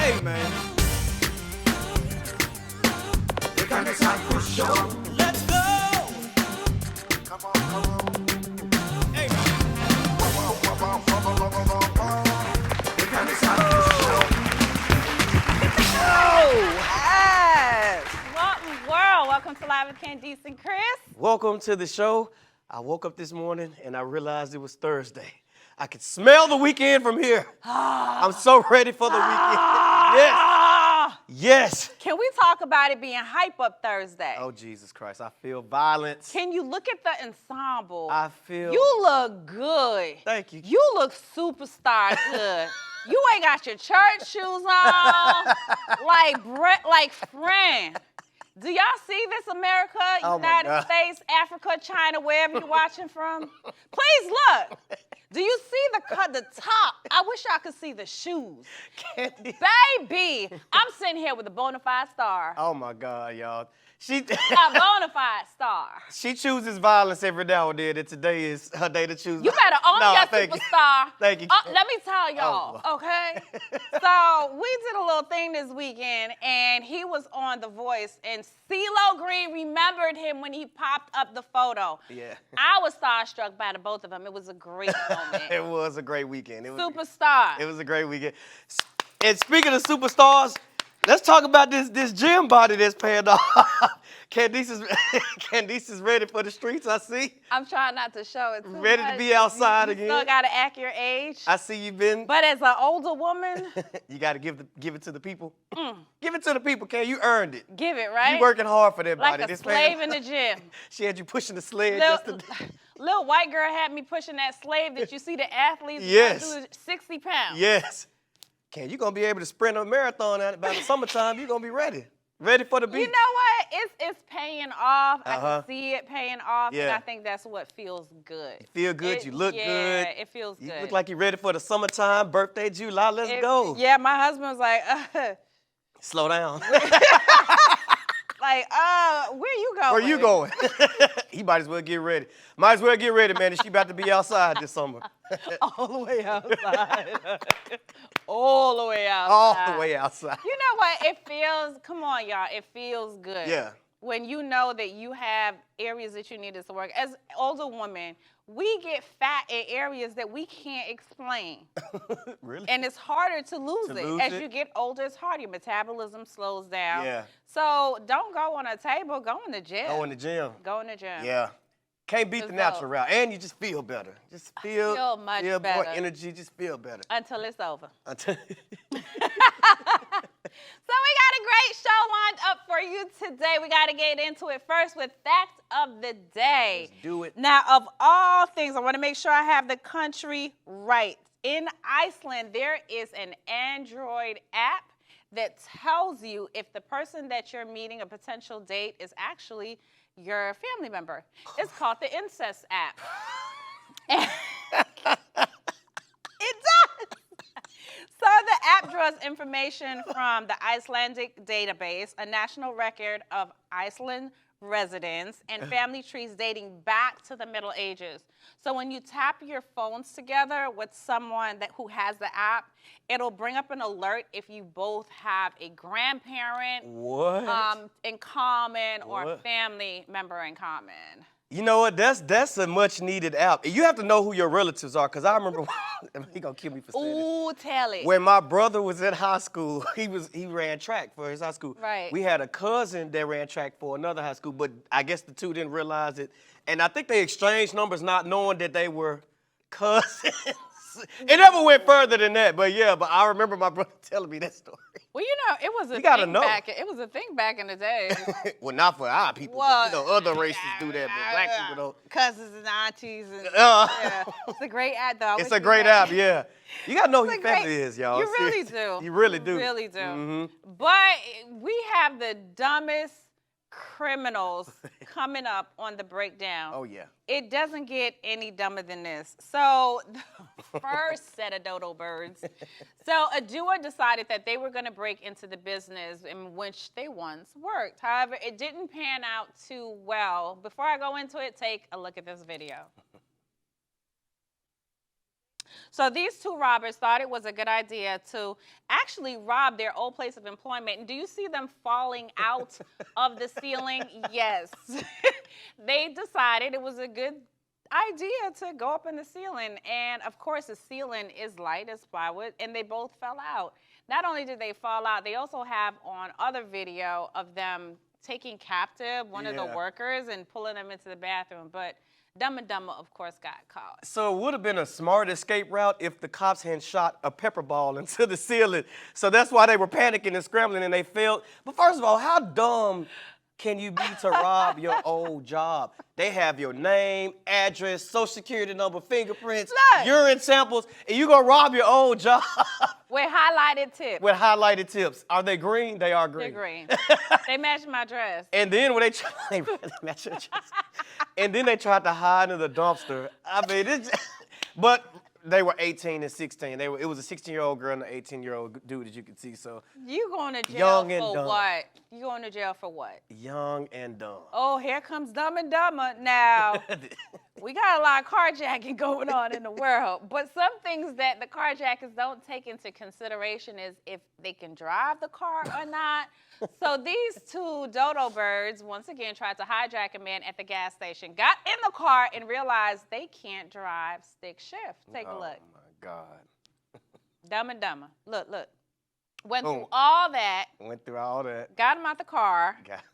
Hey, man. The Candice and Kris show. Let's go. Come on, come on. Hey, man. The Candice and Kris show. Yes. Welcome, world. Welcome to Live with Candice and Kris. Welcome to the show. I woke up this morning and I realized it was Thursday. I could smell the weekend from here. I'm so ready for the weekend. Yes. Yes. Can we talk about it being Hype Up Thursday? Oh, Jesus Christ. I feel violence. Can you look at the ensemble? I feel... You look good. Thank you. You look superstar good. You ain't got your church shoes on. like friend. Do y'all see this, America, Oh United States, Africa, China, wherever you're watching from? Please look. Do you see the top? I wish y'all could see the shoes. Baby, I'm sitting here with a bona fide star. Oh, my God, y'all. A bona fide star. She chooses violence every now and then, and today is her day to choose. You better own your thank superstar. You. Thank you. Let me tell y'all, okay? So we did a little thing this weekend, and he was on The Voice, and CeeLo Green remembered him when he popped up the photo. Yeah. I was starstruck by the both of them. It was a great moment. It was a great weekend. Superstar. It was a great weekend. And speaking of superstars, let's talk about this gym body that's paying off. Candice is ready for the streets, I see. I'm trying not to show it too Ready much. to be outside You again. still got to act your age. I see you've been. But as an older woman. You got to give it to the people. Give it to the people, Ken. You earned it. Give it, right? You working hard for that like body. a slave in the gym. She had you pushing the sled Little white girl had me pushing that slave that you see the athletes do 60 pounds. Yes. Ken, you're going to be able to sprint a marathon by the summertime. You're going to be ready. Ready for the beach. You know what? It's paying off. I can see it paying off, and I think that's what feels good. You feel good. You look good. Yeah, it feels good. You look like you're ready for the summertime, birthday, July. Let's go. Yeah, my husband was like, slow down. Like, where you going? Where you going? He might as well get ready. Might as well get ready, man. She about to be outside this summer. All the way outside. All the way outside. All the way outside. You know what? It feels, come on, y'all. It feels good. Yeah. When you know that you have areas that you need to work. As older women, we get fat in areas that we can't explain. Really? And it's harder to lose it. As you get older, it's harder. Your metabolism slows down. Yeah. So don't go on a table. Go in the gym. Go in the gym. Go in the gym. Yeah. Can't beat the natural route. And you just feel better. Just feel much better. More energy. Just feel better. Until it's over. Until So we got a great show lined up for you today. We got to get into it first with Fact of the Day. Let's do it. Now, of all things, I want to make sure I have the country right. In Iceland, there is an Android app that tells you if the person that you're meeting, a potential date, is actually your family member. It's called the Incest app. It does. So the app draws information from the Icelandic database, a national record of Iceland residents, and family trees dating back to the Middle Ages. So when you tap your phones together with someone who has the app, it'll bring up an alert if you both have a grandparent in common or a family member in common. You know what? That's a much needed app. You have to know who your relatives are, because I remember he gonna kill me for saying this. Ooh, tell it. When my brother was in high school, he ran track for his high school. Right. We had a cousin that ran track for another high school, but I guess the two didn't realize it. And I think they exchanged numbers not knowing that they were cousins. It never went further than that, but I remember my brother telling me that story. Well, you know, it was a thing back in the day. Well, not for our people. Well, other races do that, but black people don't. Cousins and aunties. It's a great app, though. It's a great app, yeah. You got to know who your family is, y'all. You really do. You really do. You really do. Mm-hmm. But we have the dumbest criminals coming up on the breakdown. Oh, yeah. It doesn't get any dumber than this. So the first set of dodo birds. So a duo decided that they were going to break into the business in which they once worked. However, it didn't pan out too well. Before I go into it, take a look at this video. So these two robbers thought it was a good idea to actually rob their old place of employment. And do you see them falling out of the ceiling? Yes. They decided it was a good idea to go up in the ceiling. And of course, the ceiling is light as plywood, and they both fell out. Not only did they fall out, they also have on other video of them taking captive one of the workers and pulling them into the bathroom. But Dumb and Dumber, of course, got caught. So it would have been a smart escape route if the cops hadn't shot a pepper ball into the ceiling. So that's why they were panicking and scrambling and they failed. But first of all, how dumb can you be to rob your old job? They have your name, address, social security number, fingerprints, urine samples, and you gonna rob your old job. With highlighted tips. With highlighted tips. Are they green? They are green. They're green. They match my dress. And then when they match your dress. And then they tried to hide in the dumpster. I mean, but they were 18 and 16. It was a 16-year-old girl and an 18-year-old dude, as you can see. So you going to jail young and for dumb. what? You going to jail for what? Young and dumb. Oh, here comes Dumb and Dumber. Now, we got a lot of carjacking going on in the world, but some things that the carjackers don't take into consideration is if they can drive the car or not. So these two dodo birds, once again, tried to hijack a man at the gas station, got in the car, and realized they can't drive stick shift. Take a look. Oh, my God. Dumb and Dumber. Look, look. Went through all that. Went through all that. Got him out the car. Got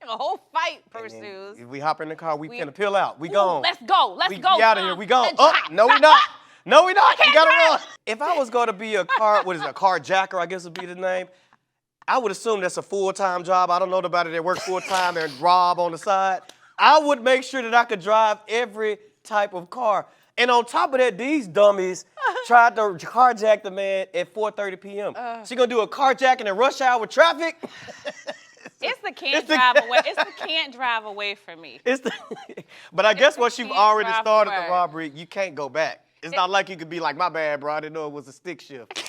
A whole fight pursues. If we hop in the car, we finna peel out. We gone. Let's go. Let's go. We out of here. We gone. Oh, no, we not. No, we not. You gotta run. If I was gonna be a carjacker, I guess would be the name, I would assume that's a full-time job. I don't know nobody that works full-time and rob on the side. I would make sure that I could drive every type of car. And on top of that, these dummies tried to carjack the man at 4:30 p.m. She gonna do a carjacking in rush hour with traffic? It's the can't drive away. It's the can't drive away from me. But I guess once you've already started away. the robbery, you can't go back. It's not like you could be like, my bad, bro. I didn't know it was a stick shift.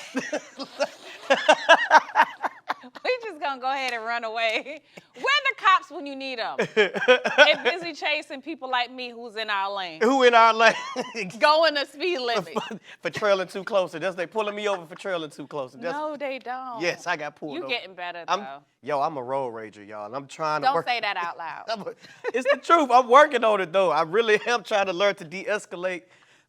We just gonna go ahead and run away. Where the cops when you need them? They're busy chasing people like me who's in our lane. Who in our lane? Going the speed limit. For trailing too close. They pulling me over for trailing too close. No, they don't. Yes, I got pulled over. You getting better though. I'm a road rager, y'all. And I'm trying to Don't work. say that out loud. It's the truth. I'm working on it though. I really am trying to learn to de-escalate.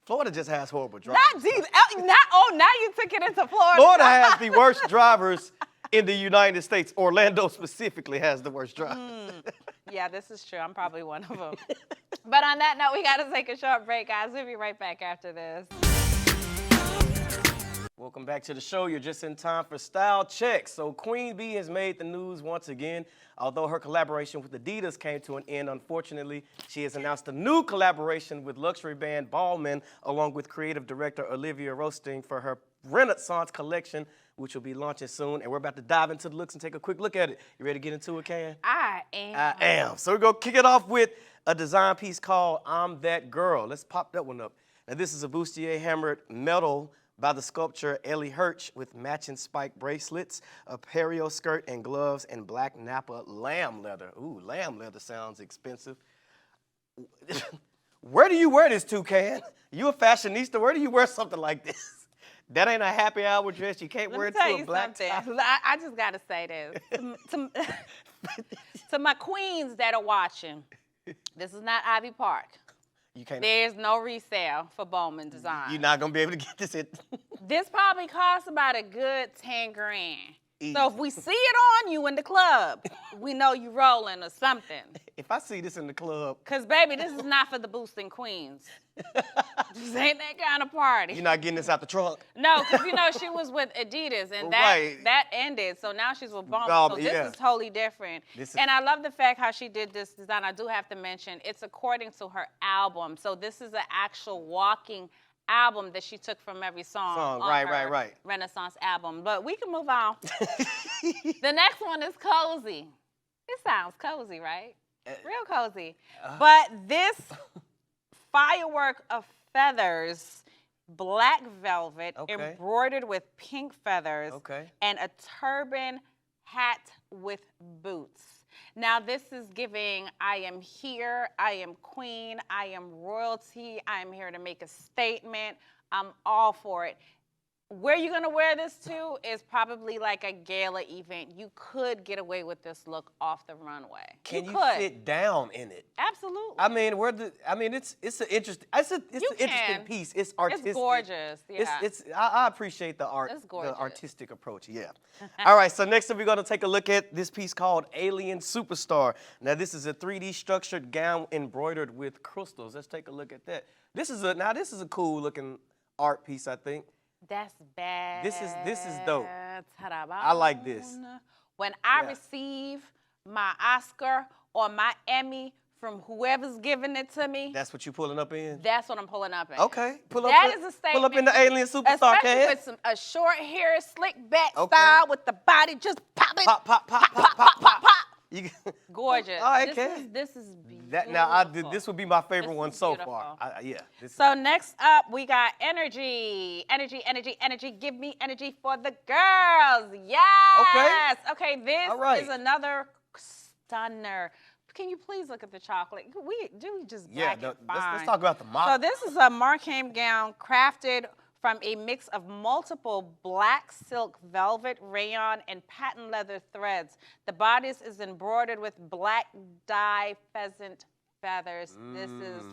Florida just has horrible drivers. Now you took it into Florida. Florida has the worst drivers in the United States. Orlando specifically has the worst drivers. Yeah, this is true. I'm probably one of them. But on that note, we got to take a short break, guys. We'll be right back after this. Welcome back to the show. You're just in time for Style Check. So Queen Bee has made the news once again. Although her collaboration with Adidas came to an end, unfortunately, she has announced a new collaboration with luxury brand Ballman, along with creative director Olivia Roasting for her Renaissance collection, which will be launching soon. And we're about to dive into the looks and take a quick look at it. You ready to get into it, Can? I am. I am. So we're going to kick it off with a design piece called I'm That Girl. Let's pop that one up. Now, this is a bustier hammered metal by the sculptor Ellie Hirsch with matching spike bracelets, a perio skirt, and gloves, and black Napa lamb leather. Ooh, lamb leather sounds expensive. Where do you wear this to, Can? You a fashionista. Where do you wear something like this? That ain't a happy hour dress. You can't wear it to a black tie. I just got to say this. To my queens that are watching, this is not Ivy Park. You can't. There's no resale for Bowman Design. You're not going to be able to get this in. This probably costs about a good 10 grand. Easy. So if we see it on you in the club, we know you rolling or something. If I see this in the club. Because, baby, this is not for the boosting queens. This ain't that kind of party. You're not getting this out the trunk? No, because, you know, she was with Adidas, and that ended. So now she's with Bowman. So this is totally different. And I love the fact how she did this design. I do have to mention, it's according to her album. So this is an actual walking album that she took from every song. Right. Renaissance album. But we can move on. The next one is cozy. It sounds cozy, right? Real cozy. But this firework of feathers, black velvet, embroidered with pink feathers, and a turban hat with boots. Now, this is giving, I am here, I am queen, I am royalty, I am here to make a statement, I'm all for it. Where you're gonna wear this to is probably like a gala event. You could get away with this look off the runway. Can you could. sit down in it? Absolutely. I mean, it's an interesting interesting piece. It's artistic. It's gorgeous. Yeah. I appreciate the art, It's gorgeous. the artistic approach. Yeah. All right. So next up, we're gonna take a look at this piece called Alien Superstar. Now this is a 3D structured gown embroidered with crystals. Let's take a look at that. This is a cool looking art piece, I think. That's bad. This is dope. Ta-da. I like this. When I receive my Oscar or my Emmy from whoever's giving it to me, That's what you pulling up in? that's what I'm pulling up in. Okay. Pull That is a statement. Pull up in the Alien Superstar, Especially Kat. with a short hair, slick back Okay. style with the body just popping. Pop, pop, pop, pop, pop, pop. You, Gorgeous. All right, Kat. This is beautiful. This would be my favorite This one is so beautiful. far. So next up, we got energy. Energy, energy, energy. Give me energy for the girls. Yes. Okay, this is another stunner. Can you please look at the chocolate? We just black and fine. let's talk about the model. So this is a Markham gown crafted from a mix of multiple black silk, velvet, rayon, and patent leather threads. The bodice is embroidered with black dye pheasant feathers. This is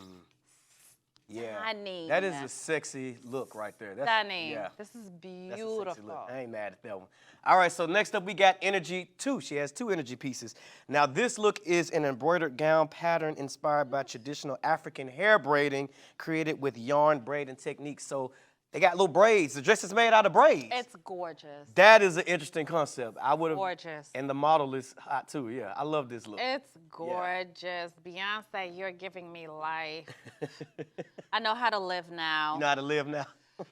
stunning. That is a sexy look right there. That's Stunning. Yeah. This is That's a sexy beautiful. look. I ain't mad at that one. All right, so next up we got Energy 2. She has 2 energy pieces. Now this look is an embroidered gown pattern inspired by traditional African hair braiding created with yarn braiding techniques. So they got little braids. The dress is made out of braids. It's gorgeous. That is an interesting concept. I would have. Gorgeous. And the model is hot too. Yeah, I love this look. It's gorgeous. Beyonce, you're giving me life. I know how to live now. You know how to live now.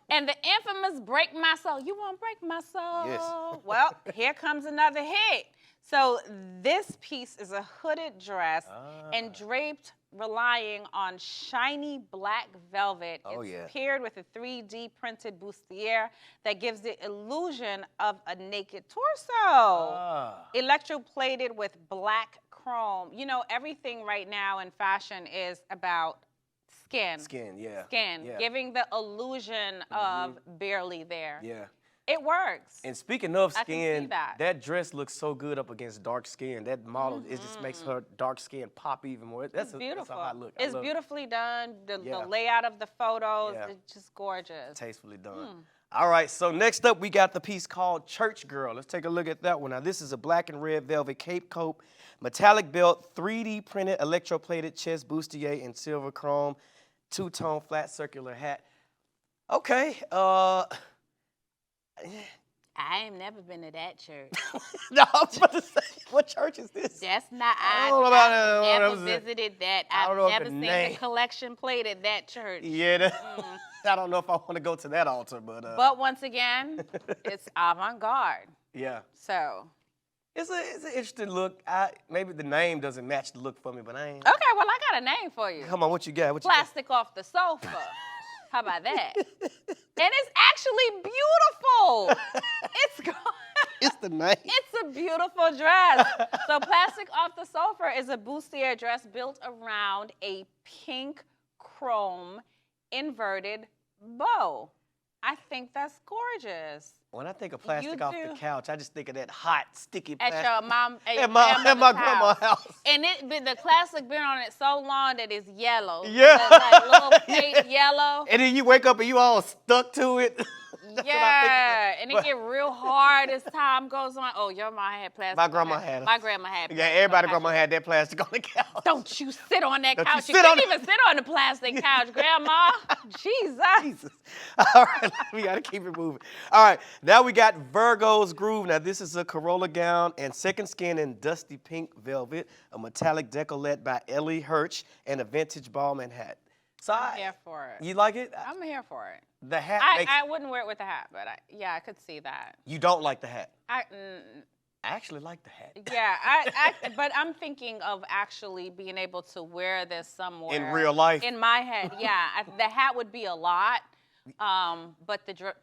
And the infamous break my soul. You won't break my soul. Yes. Well, here comes another hit. So this piece is a hooded dress and draped relying on shiny black velvet. It's paired with a 3D printed bustier that gives the illusion of a naked torso. Electroplated with black chrome. You know, everything right now in fashion is about skin. Skin, yeah. Skin, giving the illusion of barely there. Yeah. It works. And speaking of I can skin, see that. that dress looks so good up against dark skin. That model, it just makes her dark skin pop even more. That's beautiful. That's a hot look. It's beautifully done. The layout of the photos, it's just gorgeous. Tastefully done. All right, so next up we got the piece called Church Girl. Let's take a look at that one. Now this is a black and red velvet cape coat, metallic belt, 3D printed electroplated chest bustier in silver chrome, 2-tone flat circular hat. Okay, I ain't never been to that church. No, I was about to say, what church is this? That's not. I don't know about that. I've never visited that. I don't I've know never the seen name. the collection plate at that church. Yeah, I don't know if I want to go to that altar, but. But once again, it's avant-garde. Yeah. So. It's an interesting look. Maybe the name doesn't match the look for me, but I ain't. Okay, well I got a name for you. Come on, what you got? What you Plastic off the sofa. How about that? And it's actually beautiful. It's the name. It's a beautiful dress. So Plastic Off the Sofa is a bustier dress built around a pink chrome inverted bow. I think that's gorgeous. When I think of plastic off the couch, I just think of that hot, sticky plastic. At your mom, at my grandma's house. And the classic been on it so long that it's yellow. Yeah. It's like little pink yellow. And then you wake up and you all stuck to it. Yeah, and it get real hard as time goes on. Oh, your mom had plastic. My grandma had it. My grandma had plastic. Yeah, everybody's grandma had that plastic on the couch. Don't you sit on that couch. You sit couldn't on even sit on the plastic couch, Grandma. Jesus. All right, we got to keep it moving. All right, now we got Virgo's Groove. Now, this is a Corolla gown and second skin in dusty pink velvet, a metallic decolleté by Ellie Hirsch, and a vintage Ballman hat. So I'm here for it. You like it? I'm here for it. The hat I wouldn't wear it with a hat, but I could see that. You don't like the hat? I actually like the hat. Yeah, but I'm thinking of actually being able to wear this somewhere. In real life? In my head, yeah. The hat would be a lot, but the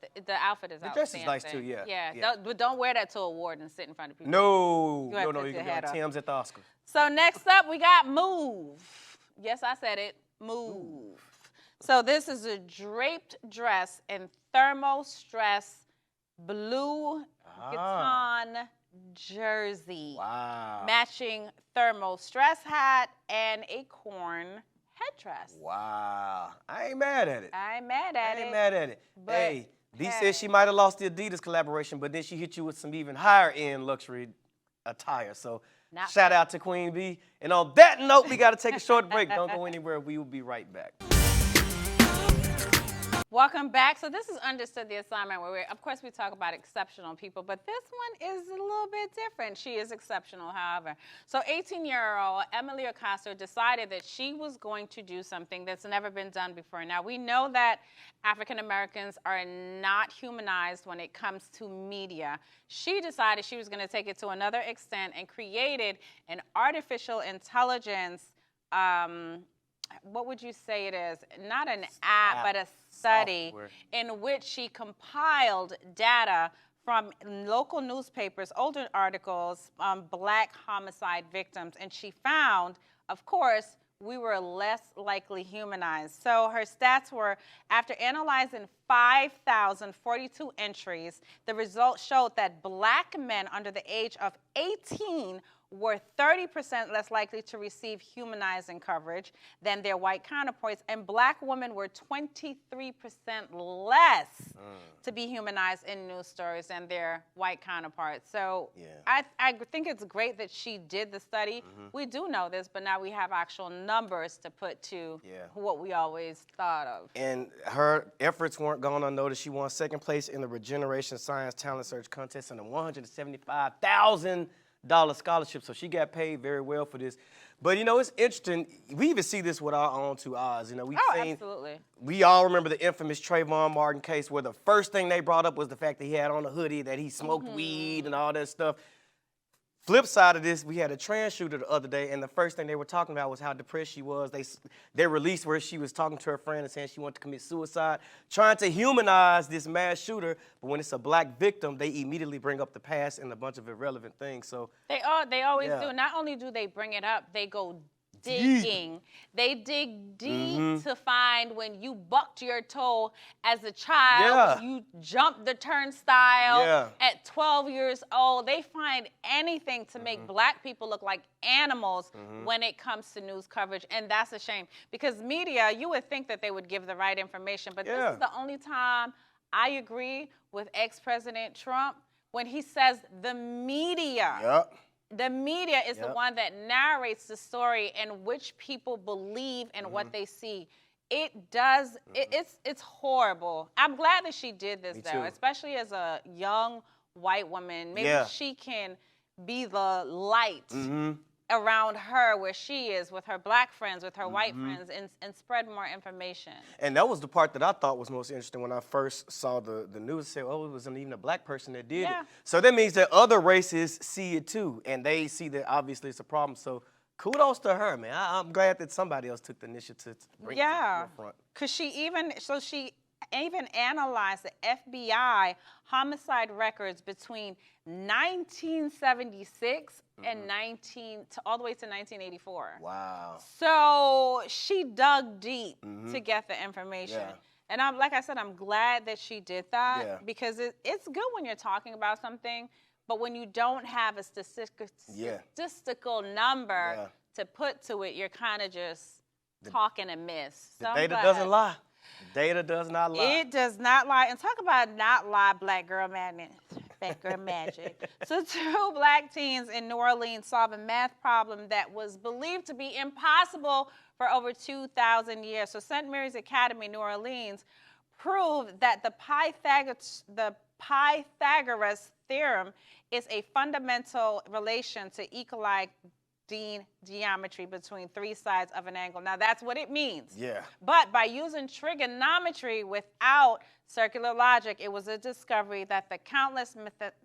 outfit is outstanding. The dress is nice too, yeah. Yeah. Don't wear that to a award and sit in front of people. No, You you can get Tim's at the Oscars. So next up, we got Move. Yes, I said it. Move. So this is a draped dress in thermostress blue ghatan jersey. Wow. Matching thermal stress hat and a corn headdress. Wow. I ain't mad at it. I ain't mad at it. I ain't mad at it. But Hey, Dee hey. said she might have lost the Adidas collaboration, but then she hit you with some even higher end luxury attire. So Not shout out to Queen Bee. And on that note, we got to take a short break. Don't go anywhere. We will be right back. Welcome back. So this is Understood the Assignment, where of course we talk about exceptional people, but this one is a little bit different. She is exceptional, however. So 18-year-old Emily Acosta decided that she was going to do something that's never been done before. Now, we know that African Americans are not humanized when it comes to media. She decided she was going to take it to another extent and created an artificial intelligence what would you say it is? Not an app, but a study software in which she compiled data from local newspapers, older articles, black homicide victims, and she found, of course, we were less likely humanized. So her stats were, after analyzing 5,042 entries, the results showed that black men under the age of 18 were 30% less likely to receive humanizing coverage than their white counterparts, and black women were 23% less to be humanized in news stories than their white counterparts. So I think it's great that she did the study. We do know this, but now we have actual numbers to put to what we always thought of. And her efforts weren't gone unnoticed. She won second place in the Regeneration Science Talent Search Contest and a $175,000 scholarship, so she got paid very well for this. But you know, it's interesting. We even see this with our own two eyes. You know, we've seen. Absolutely. We all remember the infamous Trayvon Martin case, where the first thing they brought up was the fact that he had on a hoodie, that he smoked weed and all that stuff. Flip side of this, we had a trans shooter the other day, and the first thing they were talking about was how depressed she was. They released where she was talking to her friend and saying she wanted to commit suicide, trying to humanize this mass shooter. But when it's a black victim, they immediately bring up the past and a bunch of irrelevant things. So they always do. Not only do they bring it up, they go digging. They dig deep to find when you bucked your toe as a child, when you jumped the turnstile at 12 years old. They find anything to make black people look like animals when it comes to news coverage, and that's a shame. Because media, you would think that they would give the right information, but this is the only time I agree with ex-President Trump when he says the media. The media is the one that narrates the story and which people believe in what they see. It does, it's horrible. I'm glad that she did this, though, especially as a young white woman. Maybe she can be the light around her where she is, with her black friends, with her white friends, and spread more information. And that was the part that I thought was most interesting when I first saw the news. Say, oh, it wasn't even a black person that did it. So that means that other races see it too, and they see that obviously it's a problem. So kudos to her, man. I'm glad that somebody else took the initiative to bring it to the forefront. Because she even analyzed the FBI homicide records between 1976 and all the way to 1984. Wow. So she dug deep to get the information. And like I said, I'm glad that she did that because it's good when you're talking about something, but when you don't have a statistical number to put to it, you're kind of just talking amiss. The data doesn't lie. Data does not lie. It does not lie. And talk about not lie, black girl madness. Black girl magic. So 2 black teens in New Orleans solve a math problem that was believed to be impossible for over 2,000 years. So St. Mary's Academy, New Orleans, proved that the Pythagoras theorem is a fundamental relation to Euclid geometry between 3 sides of an angle. Now that's what it means. But by using trigonometry without circular logic, it was a discovery that the countless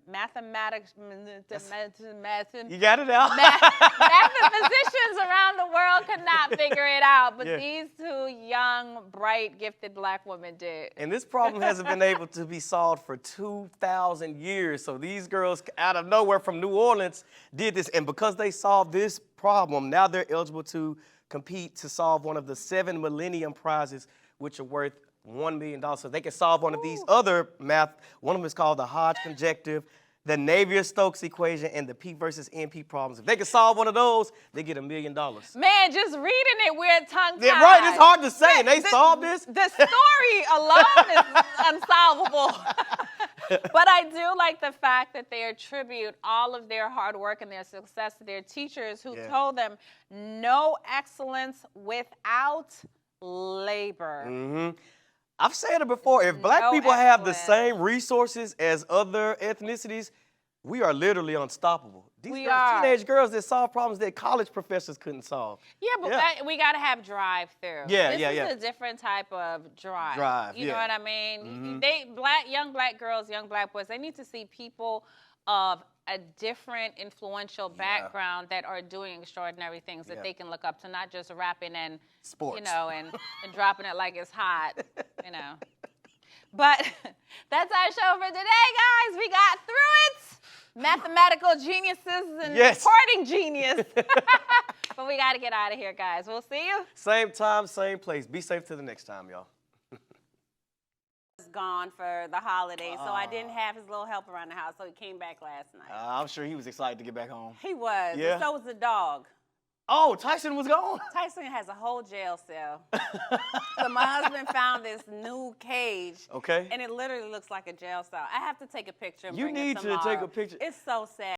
mathematics. You got it out. Mathematicians around the world could not figure it out, but these 2 young, bright, gifted black women did. And this problem hasn't been able to be solved for 2,000 years. So these girls out of nowhere from New Orleans did this, and because they solved this problem, now they're eligible to compete to solve one of the 7 Millennium Prizes, which are worth $1 million. So they can solve one of these other math. One of them is called the Hodge conjective, the Navier-Stokes equation, and the P versus NP problems. If they can solve one of those, they get $1 million. Man, just reading it, we're tongue-tied. Yeah, right, it's hard to say, and they solved this? The story alone is unsolvable. But I do like the fact that they attribute all of their hard work and their success to their teachers who told them no excellence without labor. Mm-hmm. I've said it before, if black people have the same resources as other ethnicities, we are literally unstoppable. These teenage girls that solve problems that college professors couldn't solve. Yeah, but we got to have drive-through. This is a different type of drive. You know what I mean? Young black girls, young black boys, they need to see people of a different influential background that are doing extraordinary things that they can look up to, not just rapping and sports, you know, and dropping it like it's hot, you know. But that's our show for today, guys. We got through it. Mathematical geniuses and reporting genius. But we got to get out of here, guys. We'll see you. Same time, same place. Be safe till the next time, y'all. Gone for the holidays, so I didn't have his little help around the house, so he came back last night. I'm sure he was excited to get back home. He was. Yeah. And so was the dog. Oh, Tyson was gone. Tyson has a whole jail cell. So my husband found this new cage. Okay. And it literally looks like a jail cell. I have to take a picture and bring it You need to take a picture. It's so sad.